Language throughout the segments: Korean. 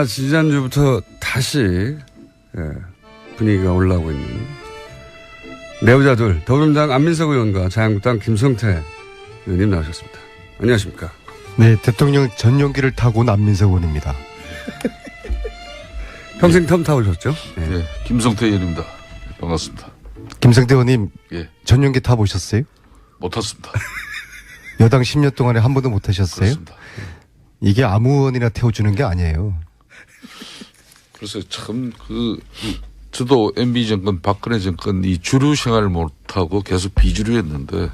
지난주부터 다시 분위기가 올라오고 있는 내부자들 더불어민주당 안민석 의원과 자유한국당 김성태 의원님 나오셨습니다. 안녕하십니까? 네, 대통령 전용기를 타고 온 안민석 의원입니다. 평생 텀 타오셨죠? 네. 네, 김성태 의원입니다. 반갑습니다. 김성태 의원님, 예. 전용기 타보셨어요? 못 탔습니다. 여당 10년 동안에 한 번도 못 타셨어요? 그렇습니다. 이게 아무 의원이나 태워주는 게 아니에요. 그래서 참 저도 MB 정권, 박근혜 정권 이 주류 생활을 못하고 계속 비주류였는데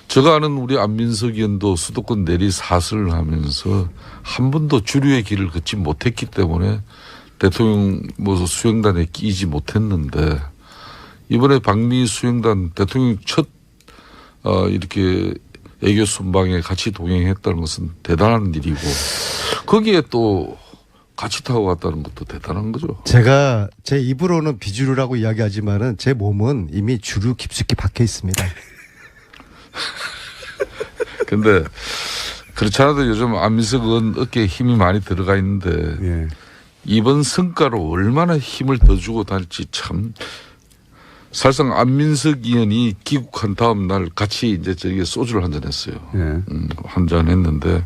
제가 아는 우리 안민석 의원도 수도권 내리 사슬을 하면서 한 번도 주류의 길을 걷지 못했기 때문에 대통령 수행단에 끼지 못했는데 이번에 방미 수행단 대통령 첫 이렇게 애교 순방에 같이 동행했다는 것은 대단한 일이고 거기에 또 같이 타고 갔다는 것도 대단한 거죠. 제가 제 입으로는 비주류라고 이야기하지만은 제 몸은 이미 주류 깊숙이 박혀 있습니다. 근데 그렇지 않아도 요즘 안민석 의원 어깨에 힘이 많이 들어가 있는데 예. 이번 성과로 얼마나 힘을 더 주고 다닐지 참 사실상 안민석 의원이 귀국한 다음 날 같이 이제 저기 소주를 한잔 했어요. 예. 한잔 했는데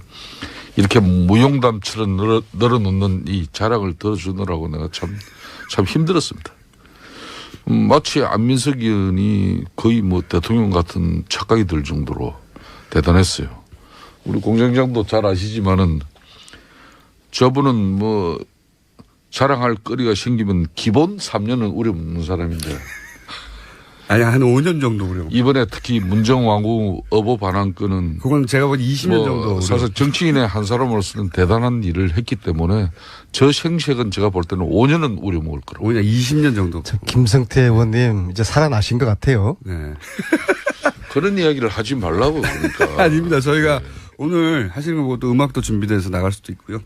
이렇게 무용담처럼 널어놓는 이 자랑을 들어주느라고 내가 참 힘들었습니다. 마치 안민석 의원이 거의 대통령 같은 착각이 들 정도로 대단했어요. 우리 공장장도 잘 아시지만은 저분은 자랑할 거리가 생기면 기본 3년은 우려먹는 사람인데 아니, 한 5년 정도 우려. 이번에 특히 문정왕후 어보 반환건은 그건 제가 본 20년 정도. 사실 정치인의 한 사람으로서는 대단한 일을 했기 때문에 저 생색은 제가 볼 때는 5년은 우려먹을 거라고. 5년, 20년 정도. 김성태 의원님 이제 살아나신 것 같아요. 네. 그런 이야기를 하지 말라고 그러니까. 아닙니다. 저희가 오늘 하시는 것도 음악도 준비돼서 나갈 수도 있고요.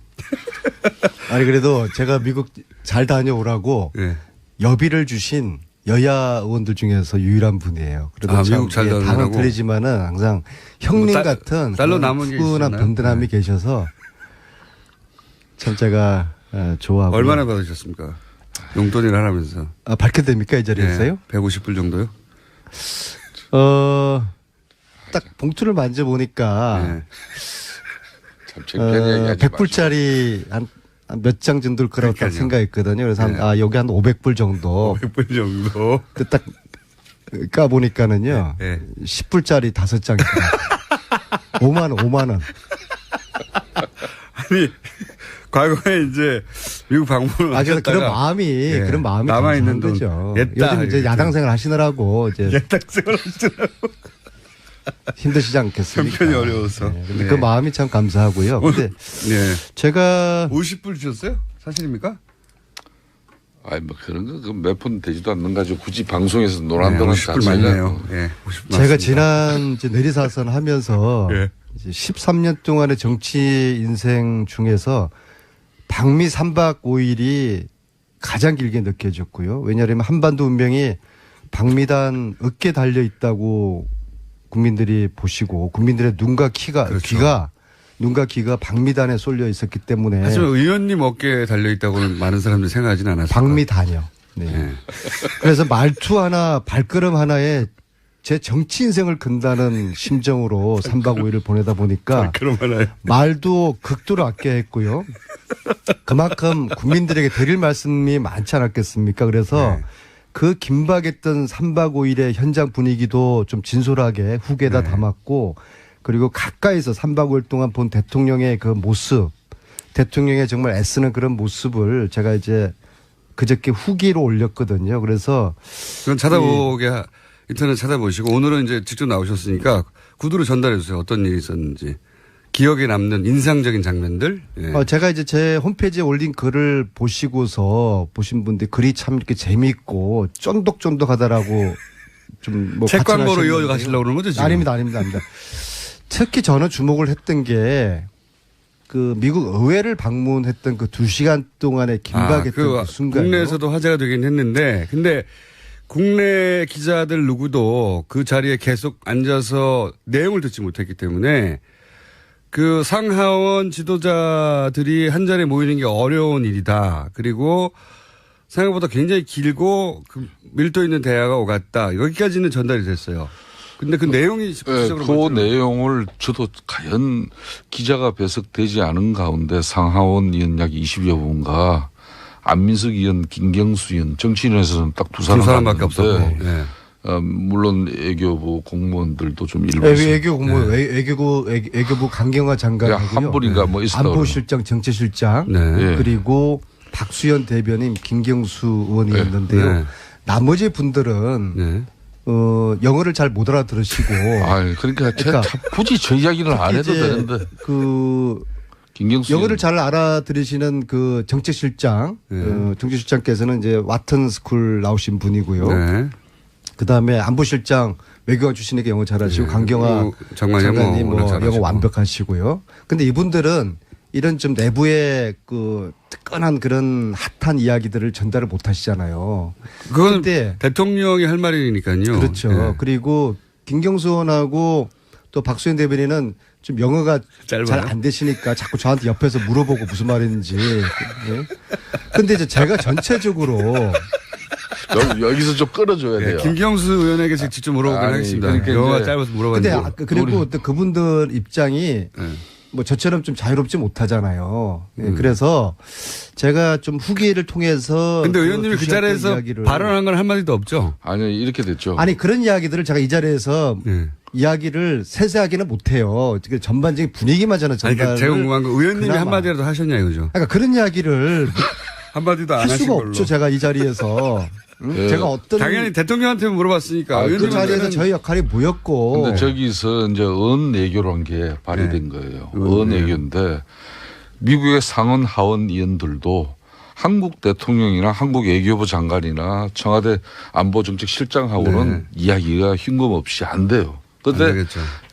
아니 그래도 제가 미국 잘 다녀오라고 네. 여비를 주신 여야 의원들 중에서 유일한 분이에요. 그래도 참 미국 잘 다녀오라고? 당은 틀리지만은 항상 형님 같은 딸로 남은 게 푸근한 있었나요? 든든함이 계셔서 참 제가 좋아하고. 얼마나 받으셨습니까? 용돈을 하라면서. 밝혀도 됩니까 이 자리에서요? 150불 정도요? 딱 봉투를 만져보니까 네. 참 창피한 이야기 하지 100불짜리 한 몇 장 정도일 거라고 딱 그러니까요. 생각했거든요. 그래서 네. 여기 한 500불 정도. 100불 정도. 딱 까보니까는요. 네. 10불짜리 5장. 5만 원. 아니, 과거에 이제 미국 방문을 하셨다가 그런 마음이 남아있는 돈. 거죠. 옛다. 요즘 이제 야당 생활 하시느라고 이제 예탁생활 하시더라고. 힘드시지 않겠습니까? 형편이 어려워서. 네. 근데 네. 그 마음이 참 감사하고요. 근데 네. 제가 50불 주셨어요? 사실입니까? 아니 그런 거 몇 푼 되지도 않는 가지고 굳이 방송에서 노란다는 50불 맞네요. 예. 50불 제가 맞습니다. 지난 이제 내리사선 하면서 예. 이제 13년 동안의 정치 인생 중에서 방미 3박 5일이 가장 길게 느껴졌고요. 왜냐하면 한반도 운명이 방미단 어깨에 달려 있다고 국민들이 보시고 국민들의 눈과 귀가 방미단에 쏠려 있었기 때문에. 하지만 의원님 어깨에 달려있다고는 많은 사람들이 생각하지는 않았어요. 방미단이요. 네. 네. 그래서 말투 하나 발걸음 하나에 제 정치 인생을 건다는 심정으로 3박 5일을 보내다 보니까 그럼 하나요? 말도 극도로 아껴야 했고요. 그만큼 국민들에게 드릴 말씀이 많지 않았겠습니까? 그래서 네. 그 긴박했던 3박 5일의 현장 분위기도 좀 진솔하게 후계에다 네. 담았고 그리고 가까이서 3박 5일 동안 본 대통령의 그 모습, 대통령의 정말 애쓰는 그런 모습을 제가 이제 그저께 후기로 올렸거든요. 그래서 그건 인터넷 찾아보시고 오늘은 이제 직접 나오셨으니까 구두로 전달해 주세요. 어떤 일이 있었는지. 기억에 남는 인상적인 장면들. 예. 제가 이제 제 홈페이지에 올린 글을 보시고서 보신 분들 글이 참 이렇게 재미있고 쫀득쫀득하다라고 좀 책 광고로 과찬하셨는데요. 이어가시려고 그러는 거죠, 지금? 아닙니다. 특히 저는 주목을 했던 게 그 미국 의회를 방문했던 그 2시간 동안의 긴박했던 그 순간. 국내에서도 화제가 되긴 했는데 근데 국내 기자들 누구도 그 자리에 계속 앉아서 내용을 듣지 못했기 때문에 그 상하원 지도자들이 한 자리에 모이는 게 어려운 일이다. 그리고 생각보다 굉장히 길고 그 밀도 있는 대화가 오갔다. 여기까지는 전달이 됐어요. 근데 그 내용이 구체적으로 그 내용을 저도 과연 기자가 배석되지 않은 가운데 상하원 의원 약 20여 분과 안민석 의원, 김경수 의원, 정치인에서는 딱 두 사람밖에 없었고, 네. 물론 외교부 공무원들도 좀 일부 외교 공무원, 외교부 강경화 장관하고요. 한 분인가 뭐 있었다. 안보실장, 정치실장, 네. 그리고 박수현 대변인, 김경수 의원이었는데요. 네. 나머지 분들은 네. 영어를 잘 못 알아들으시고. 그러니까 굳이 저 이야기를 안 해도 되는데. 김경수 영어를 잘 알아들으시는 그 정책실장, 정책실장께서는 이제 와튼 스쿨 나오신 분이고요. 네. 그 다음에 안보실장 외교관 출신에게 영어 잘하시고 강경화 장관님 뭐 영어 완벽하시고요. 근데 이분들은 이런 좀 내부의 그 뜨끈한 그런 핫한 이야기들을 전달을 못 하시잖아요. 그건 대통령이 할 말이니까요. 그렇죠. 네. 그리고 김경수 의원하고 또 박수현 대변인은 좀 영어가 잘 안 되시니까 자꾸 저한테 옆에서 물어보고 무슨 말인지. 네. 근데 이제 제가 전체적으로 여기서 좀 끌어줘야 돼요. 김경수 의원에게 직접 물어보긴 하겠습니다. 그러니까 영어가 짧아서 물어봤는데. 근데 그리고 또 그분들 입장이 뭐 저처럼 좀 자유롭지 못하잖아요. 그래서 제가 좀 후기를 통해서. 근데 의원님이 그 자리에서 발언한 건 한마디도 없죠? 아니요, 이렇게 됐죠. 아니, 그런 이야기들을 제가 이 자리에서 이야기를 세세하게는 못해요. 전반적인 분위기만 저는 전달을. 그러니까 제가 궁금한 거 의원님이 한마디라도 하셨냐 이거죠? 그러니까 그런 이야기를 한마디도 안 할 하신 수가 걸로. 없죠. 제가 이 자리에서. 제가 어떤. 당연히 대통령한테 물어봤으니까. 그 자리에서 저희 역할이 뭐였고. 근데 저기서 이제 언외교란 게 발휘된 거예요. 언외교인데 미국의 상원 하원 의원들도 한국 대통령이나 한국 외교부 장관이나 청와대 안보정책실장하고는 이야기가 흉금없이 안 돼요. 그런데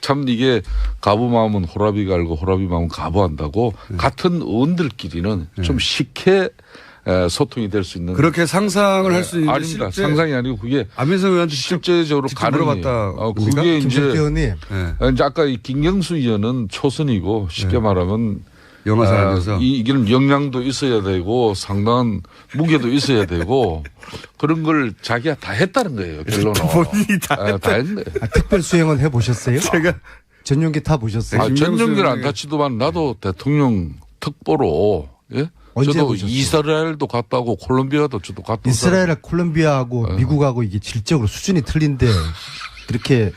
참 이게 가부 마음은 호라비 갈고 호라비 마음은 가부한다고 같은 의원들끼리는 좀 쉽게 소통이 될 수 있는. 그렇게 상상을 할 수 있는. 아닙니다. 상상이 아니고 그게. 안민석 의원한테 실제적으로 물어봤다. 그게 이제. 의원님. 이제 아까 이 김경수 의원은 초선이고 쉽게 말하면. 영어 잘해서. 이런 역량도 있어야 되고 상당한 무게도 있어야 되고 그런 걸 자기가 다 했다는 거예요. 결론은. 본인이 다 했네. 특별 수행은 해보셨어요? 제가. 전용기 타보셨어요? 전용기를 안 타치도만 나도 대통령 특보로 예? 저도 보셨어요? 이스라엘도 갔다 오고 콜롬비아도 저도 갔다 오고. 이스라엘, 콜롬비아하고 미국하고 이게 질적으로 수준이 틀린데 그렇게.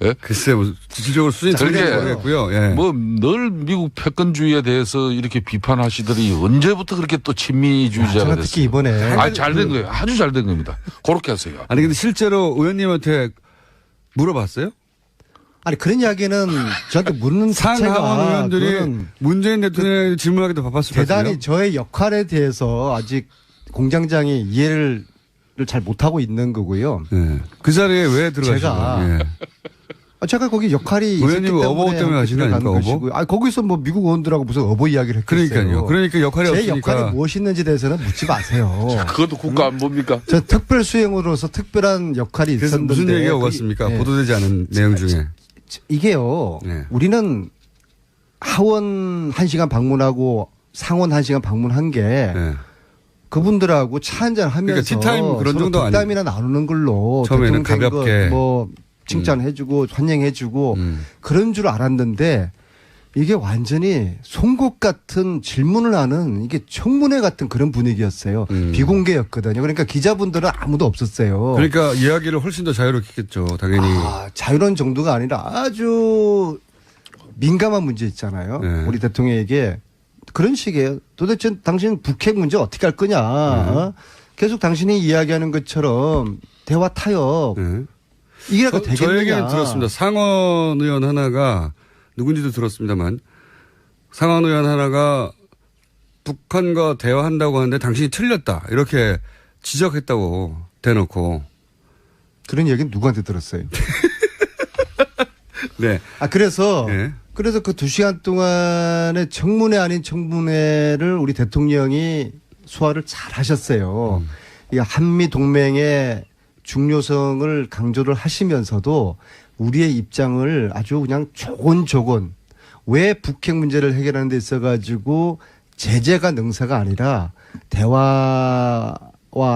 예? 글쎄, 질적으로 수준이 틀린지 모르겠고요. 예. 뭐 늘 미국 패권주의에 대해서 이렇게 비판하시더니 언제부터 그렇게 또 친미주의자가 제가 됐어요. 특히 이번에. 잘 된 거예요. 아주 잘 된 겁니다. 그렇게 하세요. 아니 근데 실제로 의원님한테 물어봤어요? 아니 그런 이야기는 저한테 묻는 상하원 의원들이 문재인 대통령에게 질문하기도 바빴을 것 같아요. 대단히 저의 역할에 대해서 아직 공장장이 이해를 잘 못하고 있는 거고요. 네. 그 자리에 왜 들어가시나요? 제가 거기 역할이 있었기 때문에 어버 때문에 하시는 거니까 어버? 아 거기서 뭐 미국 의원들하고 무슨 어버 이야기를 했겠어요. 그러니까요. 그러니까 역할이 제 없으니까. 역할이 무엇이었는지 대해서는 묻지 마세요. 그것도 국가 안보입니까? 저 특별 수행으로서 특별한 역할이 그래서 있었는데. 무슨 얘기가 오갔습니까? 보도되지 않은 내용 중에. 이게요. 우리는 하원 1시간 방문하고 상원 1시간 방문한 게 그분들하고 차 한잔 하면서 그러니까 티타임 그런 정도 아니에요. 덕담이나 나누는 걸로 처음에는 가볍게 뭐 칭찬해주고 환영해주고 그런 줄 알았는데 이게 완전히 송곳 같은 질문을 하는 이게 청문회 같은 그런 분위기였어요. 비공개였거든요. 그러니까 기자분들은 아무도 없었어요. 그러니까 이야기를 훨씬 더 자유롭겠죠. 당연히. 자유로운 정도가 아니라 아주 민감한 문제 있잖아요. 우리 대통령에게 그런 식이에요. 도대체 당신 북핵 문제 어떻게 할 거냐. 계속 당신이 이야기하는 것처럼 대화 타협. 이게 되겠느냐. 저 얘기는 들었습니다. 상원 의원 하나가 누군지도 들었습니다만 상원 의원 하나가 북한과 대화한다고 하는데 당신이 틀렸다. 이렇게 지적했다고 대놓고. 그런 얘기는 누구한테 들었어요? 네. 그래서 그 2시간 동안의 청문회 아닌 청문회를 우리 대통령이 소화를 잘 하셨어요. 이 한미 동맹의 중요성을 강조를 하시면서도 우리의 입장을 아주 그냥 조곤조곤 왜 북핵 문제를 해결하는 데 있어가지고 제재가 능사가 아니라 대화와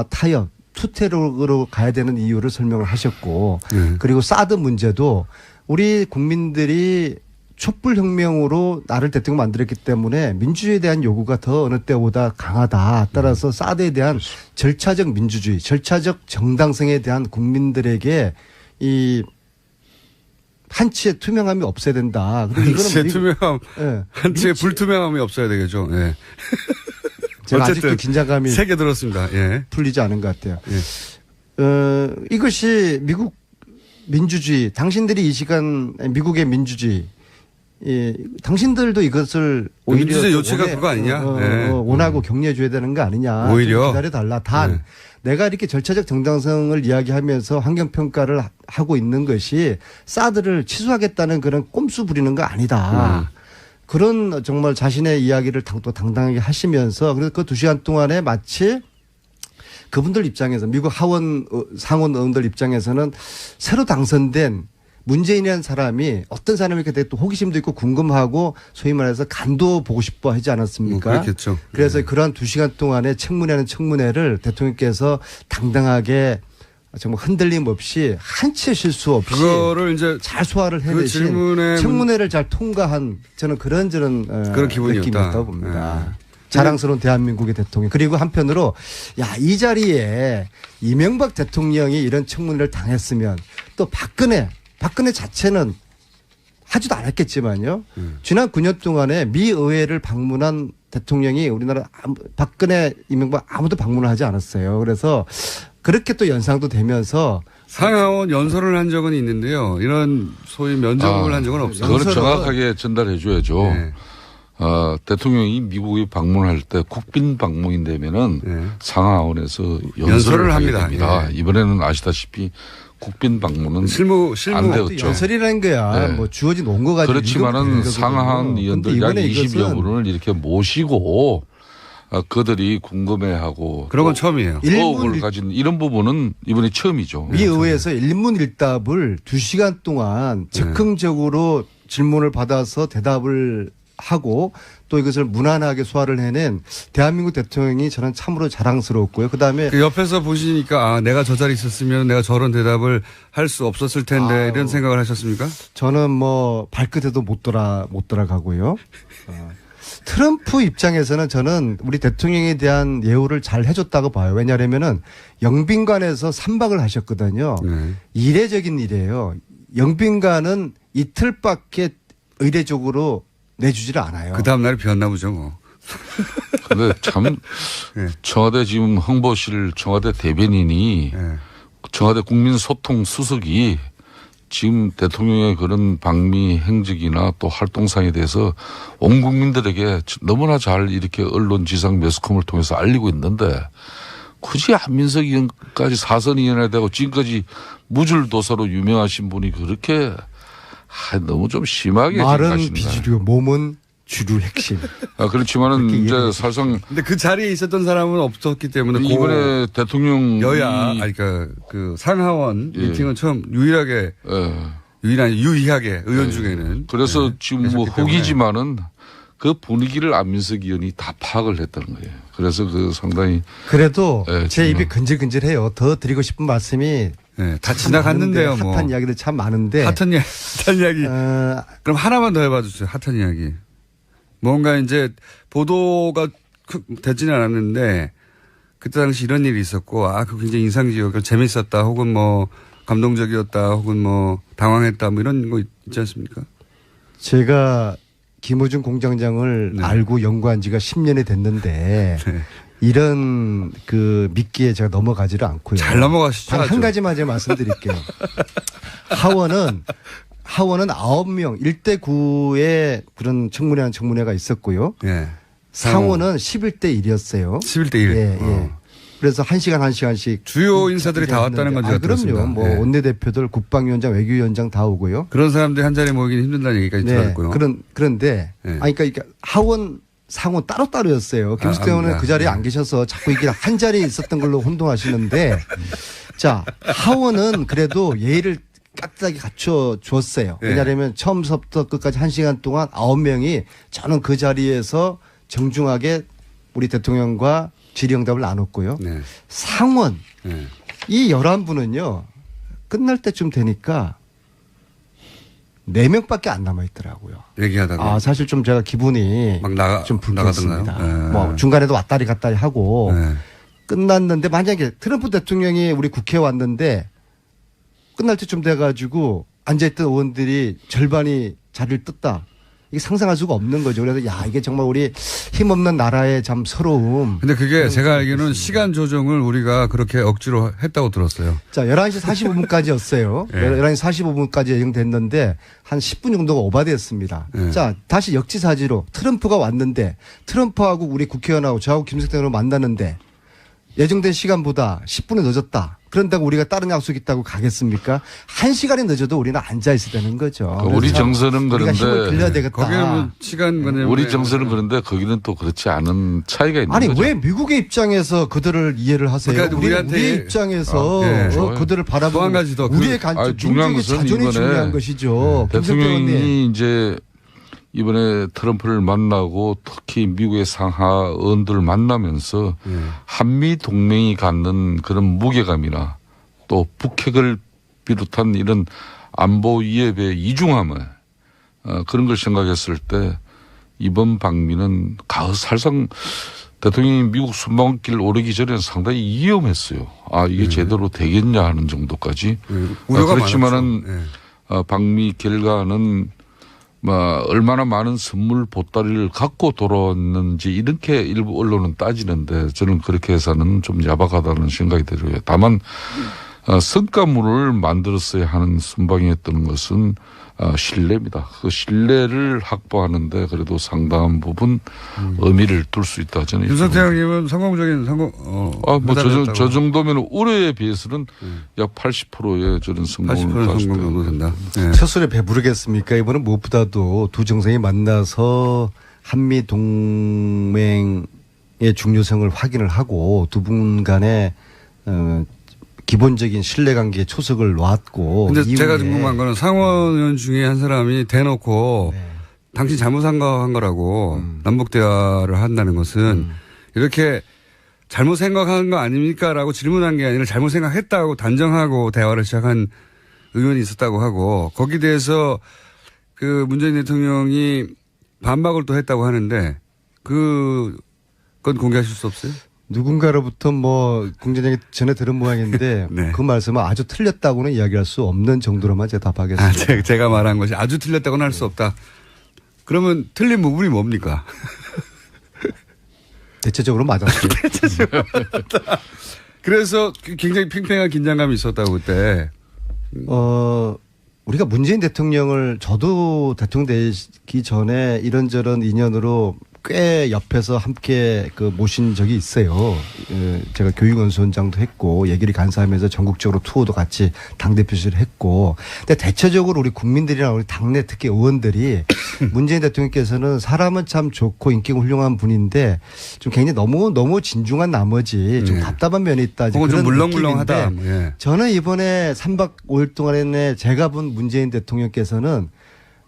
타협, 투태력으로 가야 되는 이유를 설명을 하셨고 그리고 사드 문제도 우리 국민들이 촛불혁명으로 나를 대통령 만들었기 때문에 민주주의에 대한 요구가 더 어느 때보다 강하다. 따라서 사드에 대한 절차적 민주주의, 절차적 정당성에 대한 국민들에게 이 한치의 투명함이 없어야 된다. 한치의 투명함, 예. 한치의 불투명함이 없어야 되겠죠. 예. 제가 아직도 긴장감이 세게 들었습니다. 예. 풀리지 않은 것 같아요. 예. 이것이 미국 민주주의, 당신들이 이 시간 미국의 민주주의, 당신들도 이것을 오히려 민주주의 요체가 그거 아니냐? 원하고 격려해줘야 되는 거 아니냐? 오히려 기다려달라. 단 내가 이렇게 절차적 정당성을 이야기하면서 환경평가를 하고 있는 것이 사드를 취소하겠다는 그런 꼼수 부리는 거 아니다. 그런 정말 자신의 이야기를 또 당당하게 하시면서 그래서 그 2시간 동안에 마치 그분들 입장에서 미국 하원 상원 의원들 입장에서는 새로 당선된 문재인이라는 사람이 어떤 사람이 이렇게 또 호기심도 있고 궁금하고 소위 말해서 간도 보고 싶어 하지 않았습니까? 그렇겠죠. 그래서 그러한 2시간 동안에 청문회는 청문회를 대통령께서 당당하게 정말 흔들림 없이 한치의 실수 없이 그거를 이제 잘 소화를 해내신 청문회를 잘 통과한 저는 그런 느낌이었다고 봅니다. 자랑스러운 대한민국의 대통령. 그리고 한편으로 이 자리에 이명박 대통령이 이런 청문회를 당했으면 또 박근혜 자체는 하지도 않았겠지만요. 지난 9년 동안에 미 의회를 방문한 대통령이 우리나라 박근혜, 이명박 아무도 방문을 하지 않았어요. 그래서 그렇게 또 연상도 되면서 상하원 연설을 한 적은 있는데요. 이런 소위 면접을 한 적은 없어요. 그걸 정확하게 전달해 줘야죠. 네. 대통령이 미국에 방문할 때 국빈 방문이 되면은 상하원에서 연설을 합니다. 예. 이번에는 아시다시피 국빈 방문은 실무 안 되었죠. 연설이라는 거야. 뭐 주어진 원고 가지고. 그렇지만은 상하원 의원들 약 20여 분을 이렇게 모시고 그들이 궁금해하고 그런 건 처음이에요. 의혹을 가진 이런 부분은 이번에 처음이죠. 미 의회에서 1문 1답을 2시간 동안 즉흥적으로 질문을 받아서 대답을 하고 또 이것을 무난하게 소화를 해낸 대한민국 대통령이 저는 참으로 자랑스러웠고요. 그다음에 그 옆에서 보시니까 내가 저 자리에 있었으면 내가 저런 대답을 할 수 없었을 텐데 이런 생각을 하셨습니까? 저는 뭐 발끝에도 못 돌아가고요. 트럼프 입장에서는 저는 우리 대통령에 대한 예우를 잘 해줬다고 봐요. 왜냐하면은 영빈관에서 3박을 하셨거든요. 이례적인 일이에요. 영빈관은 이틀밖에 의례적으로 내주지를 않아요. 그 다음날에 비었나 보죠 뭐. 근데 참 청와대 지금 홍보실 청와대 대변인이 청와대 국민소통 수석이 지금 대통령의 그런 방미 행적이나 또 활동상에 대해서 온 국민들에게 너무나 잘 이렇게 언론 지상 매스컴을 통해서 알리고 있는데 굳이 한민석 의원까지 사선위원회 되고 지금까지 무줄도사로 유명하신 분이 그렇게 너무 좀 심하게 말은 비주류, 몸은 주류 핵심. 그렇지만은 이제 사실상. 근데 그 자리에 있었던 사람은 없었기 때문에 이번에 대통령 여야, 그러니까 그 상하원 미팅은 처음 유일하게 유의하게 의원 중에는. 그래서 지금 뭐 후기지만은 그 분위기를 안민석 의원이 다 파악을 했다는 거예요. 그래서 그 상당히. 그래도 제 입이 근질근질해요. 더 드리고 싶은 말씀이. 다 지나갔는데요. 핫한 뭐. 이야기들 참 많은데. 핫한 이야기. 그럼 하나만 더 해봐 주세요. 핫한 이야기. 뭔가 이제 보도가 되지는 않았는데 그때 당시 이런 일이 있었고 그거 굉장히 인상적이었고 재밌었다 혹은 뭐 감동적이었다 혹은 뭐 당황했다 뭐 이런 거 있지 않습니까? 제가 김어준 공장장을 알고 연구한 지가 10년이 됐는데 이런 그 미끼에 제가 넘어가지를 않고요. 잘 넘어가시죠. 한 가지만 제가 말씀드릴게요. 하원은 9명 1대 9의 그런 청문회가 있었고요. 상원은 11대 1이었어요. 11대 1. 그래서 1시간씩 주요 인사들이 다 왔다는 건 제가 들었습니다. 그럼요. 뭐 원내대표들, 국방위원장, 외교위원장 다 오고요. 그런 사람들이 한 자리에 모이기는 힘든다는 얘기까지 들었고요. 그런데 그러니까 하원 상원 따로따로였어요. 김수태 의원은 그 자리에 안 계셔서 자꾸 이게 한 자리에 있었던 걸로 혼동하시는데 자, 하원은 그래도 예의를 깍듯하게 갖춰 줬어요. 네. 왜냐하면 처음부터 끝까지 1시간 동안 9명이 저는 그 자리에서 정중하게 우리 대통령과 질의응답을 나눴고요. 네. 상원 네. 이 11분은요. 끝날 때쯤 되니까 4명밖에 안 남아 있더라고요. 얘기하다가. 사실 좀 제가 기분이 막 좀 불쾌했습니다. 나가던가요? 네. 뭐 중간에도 왔다리 갔다리 하고 네. 끝났는데 만약에 트럼프 대통령이 우리 국회에 왔는데 끝날 때쯤 돼가지고 앉아있던 의원들이 절반이 자리를 떴다. 이게 상상할 수가 없는 거죠. 그래서 야 이게 정말 우리 힘없는 나라의 참 서러움. 근데 그게 제가 알기로는 시간 조정을 우리가 그렇게 억지로 했다고 들었어요. 자 11시 45분까지였어요. 네. 11시 45분까지 예정됐는데 한 10분 정도가 오바됐습니다. 네. 자 다시 역지사지로 트럼프가 왔는데 트럼프하고 우리 국회의원하고 저하고 김성태 의원을 만나는데 예정된 시간보다 10분이 늦었다. 그런다고 우리가 다른 약속이 있다고 가겠습니까? 1시간이 늦어도 우리는 앉아있어야 되는 거죠. 우리 그래서 정서는 우리가 그런데 힘을 빌려야 되겠다. 거기는 뭐 시간 관념. 우리 정서는 그런데 거기는 또 그렇지 않은 차이가 있는 아니 거죠. 왜 미국의 입장에서 그들을 이해를 하세요? 그러니까 우리한테 우리의 입장에서 네. 그들을 바라보고 또 한 가지 더 우리의 중요한 민족의 것은 자존이 이번에 중요한 것이죠. 김성태 의원님. 대통령이 이제 이번에 트럼프를 만나고 특히 미국의 상하 의원들을 만나면서 한미 동맹이 갖는 그런 무게감이나 또 북핵을 비롯한 이런 안보 위협의 이중함을 그런 걸 생각했을 때 이번 방미는 사실상 대통령이 미국 순방길 오르기 전에는 상당히 위험했어요. 이게 제대로 되겠냐 하는 정도까지. 우려가 그렇지만은 많았죠. 방미 결과는 얼마나 많은 선물 보따리를 갖고 돌아왔는지 이렇게 일부 언론은 따지는데 저는 그렇게 해서는 좀 야박하다는 생각이 들어요. 다만 성과물을 만들었어야 하는 순방이었던 것은 신뢰입니다. 그 신뢰를 확보하는데 그래도 상당한 부분 의미를 둘 수 있다. 저는 윤석태 형님은 성공적인 저 정도면 우려에 비해서는 약 80%의 저는 성공을 80% 성공 정도 된다. 네. 첫술에 배부르겠습니까? 이번은 무엇보다도 두 정상이 만나서 한미 동맹의 중요성을 확인을 하고 두 분 간의 기본적인 신뢰관계에 초석을 놨고. 근데 제가 궁금한 거는 상원 의원 중에 한 사람이 대놓고 당신 잘못 생각한 거라고 남북 대화를 한다는 것은 이렇게 잘못 생각한 거 아닙니까? 라고 질문한 게 아니라 잘못 생각했다고 단정하고 대화를 시작한 의원이 있었다고 하고 거기에 대해서 그 문재인 대통령이 반박을 또 했다고 하는데 그건 공개하실 수 없어요? 누군가로부터 공전장이 전에 들은 모양인데 네. 그 말씀은 아주 틀렸다고는 이야기할 수 없는 정도로만 제가 답하겠습니다. 제가 말한 것이 아주 틀렸다고는 할 수 없다. 그러면 틀린 부분이 뭡니까? 대체적으로 맞았어요. 그래서 굉장히 팽팽한 긴장감이 있었다고 그때. 우리가 문재인 대통령을 저도 대통령 되기 전에 이런저런 인연으로 꽤 옆에서 함께 모신 적이 있어요. 제가 교육원수원장도 했고 얘기를 간사하면서 전국적으로 투어도 같이 당대표실을 했고. 근데 대체적으로 우리 국민들이나 우리 당내 특히 의원들이 문재인 대통령께서는 사람은 참 좋고 인기가 훌륭한 분인데 좀 굉장히 너무 진중한 나머지 좀 답답한 면이 있다. 그건 좀 물렁물렁하다. 예. 저는 이번에 3박 5일 동안에 제가 본 문재인 대통령께서는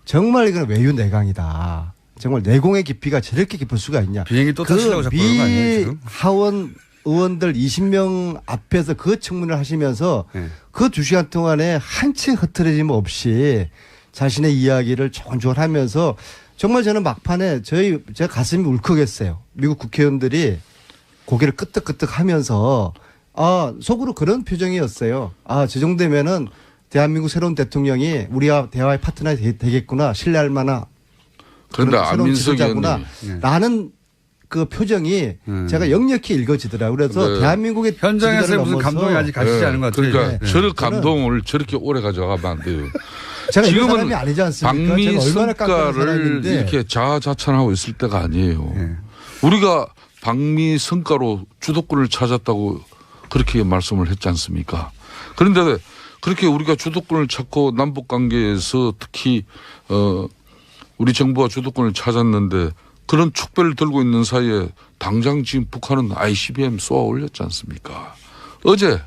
정말 이건 외유내강이다. 정말 내공의 깊이가 저렇게 깊을 수가 있냐. 비행기 또 타시려고 자꾸 그런 거 아니에요 지금? 하원 의원들 20명 앞에서 그 청문을 하시면서 그 2시간 동안에 한치 흐트러짐 없이 자신의 이야기를 조곤조곤 하면서 정말 저는 막판에 제가 가슴이 울컥했어요. 미국 국회의원들이 고개를 끄덕끄덕 하면서 속으로 그런 표정이었어요. 저 정도면은 대한민국 새로운 대통령이 우리와 대화의 파트너가 되겠구나. 신뢰할 만한 그런데 새로운 안민석 지도자구나. 의원님. 라는 그 표정이 제가 역력히 읽어지더라고요. 그래서 대한민국의 현장에서 무슨 넘어서 감동이 아직 가시지 않은 것 같아요. 그러니까 저런 감동을 저렇게 오래 가져가면 안 돼요. 제가 이런 지금은 사람이 아니지 않습니까? 방미 제가 얼마나 깜깜한 성과를 사람인데. 이렇게 자아자찬하고 있을 때가 아니에요. 우리가 방미 성과로 주도권을 찾았다고 그렇게 말씀을 했지 않습니까? 그런데 그렇게 우리가 주도권을 찾고 남북관계에서 특히 우리 정부가 주도권을 찾았는데 그런 축배를 들고 있는 사이에 당장 지금 북한은 ICBM 쏘아 올렸지 않습니까? 어제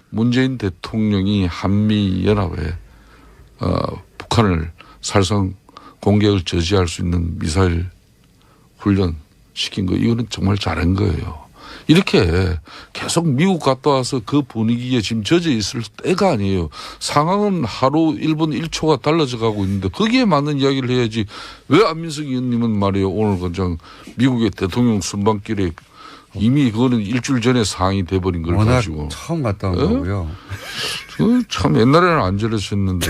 문재인 대통령이 한미연합에 북한을 사실상 공격을 저지할 수 있는 미사일 훈련 시킨 거 이거는 정말 잘한 거예요. 이렇게 계속 미국 갔다 와서 그 분위기에 지금 젖어 있을 때가 아니에요. 상황은 하루 1분 1초가 달라져 가고 있는데 거기에 맞는 이야기를 해야지 왜 안민석 의원님은 말이에요. 오늘 그냥 미국의 대통령 순방길에 이미 그거는 일주일 전에 상황이 돼버린 걸 워낙 가지고. 처음 갔다 온 거고요. 참 옛날에는 안 저랬었는데.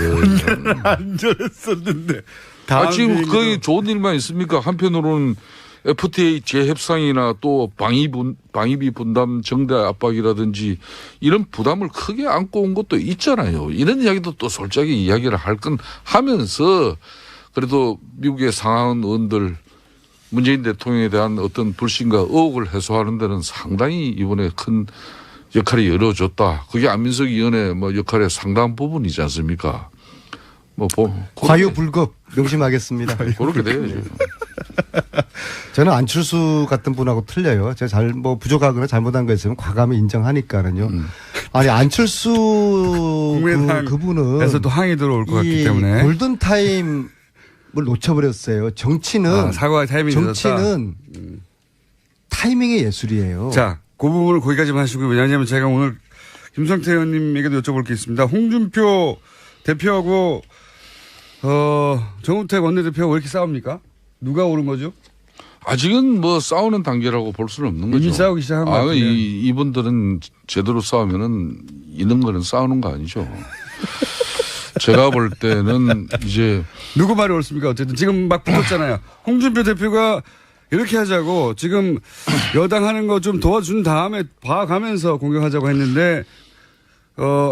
안 저랬었는데. 지금 거의 좋은 일만 있습니까? 한편으로는 FTA 재협상이나 또 방위비 분담 정대 압박이라든지 이런 부담을 크게 안고 온 것도 있잖아요. 이런 이야기도 또 솔직하게 이야기를 할 건 하면서 그래도 미국의 상하원 의원들 문재인 대통령에 대한 어떤 불신과 의혹을 해소하는 데는 상당히 이번에 큰 역할이 이루어졌다. 그게 안민석 의원의 뭐 역할의 상당한 부분이지 않습니까? 과유불급 명심하겠습니다. 그렇게 돼야죠. 저는 안철수 같은 분하고 틀려요. 제가 부족하거나 잘못한 거 있으면 과감히 인정하니까는요. 아니 안철수 그분은 항의 들어올 것 같기 때문에 골든 타임을 놓쳐버렸어요. 정치는 사과의 타이밍이 정치는 타이밍의 예술이에요. 자, 그 부분을 거기까지만 하시고 왜냐하면 제가 오늘 김성태 의원님에게도 여쭤볼 게 있습니다. 홍준표 대표하고 정우택 원내대표가 왜 이렇게 싸웁니까? 누가 오른 거죠? 아직은 뭐 싸우는 단계라고 볼 수는 없는 거죠. 이미 싸우기 시작한 것 같아요. 이분들은 제대로 싸우면은 이런 거는 싸우는 거 아니죠. 제가 볼 때는 이제 누구 말이 옳습니까? 어쨌든 지금 막 붙었잖아요. 홍준표 대표가 이렇게 하자고 지금 여당 하는 거 좀 도와준 다음에 봐가면서 공격하자고 했는데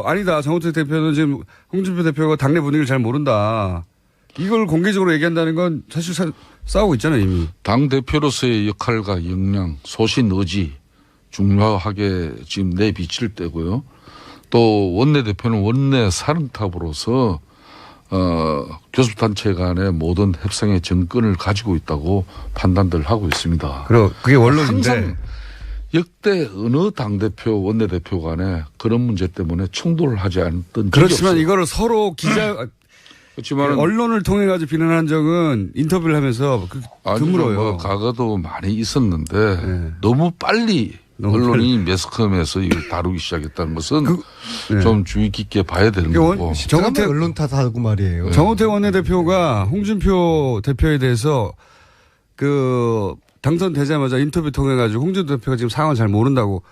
아니다. 정우택 대표는 지금 홍준표 대표가 당내 분위기를 잘 모른다. 이걸 공개적으로 얘기한다는 건 사실 싸우고 있잖아요, 이미. 당 대표로서의 역할과 역량, 소신, 의지 중요하게 지금 내비칠 때고요. 또 원내 대표는 원내 사령탑으로서 교섭단체 간의 모든 협상의 정권을 가지고 있다고 판단들 하고 있습니다. 그게 원론인데. 항상 역대 어느 당대표, 원내대표 간에 그런 문제 때문에 충돌을 하지 않던 그렇지만 이거를 서로 그렇지만 언론을 통해 가지고 비난한 적은 인터뷰를 하면서 드물어요. 뭐 과거도 많이 있었는데 너무 빨리 언론이 매스컴에서 이걸 다루기 시작했다는 것은 좀 주의 깊게 봐야 되는 거고. 정우택 언론 탓하고 말이에요. 정우택 원내대표가 홍준표 대표에 대해서 당선되자마자 인터뷰 통해 가지고 홍준표 대표가 지금 상황을 잘 모른다고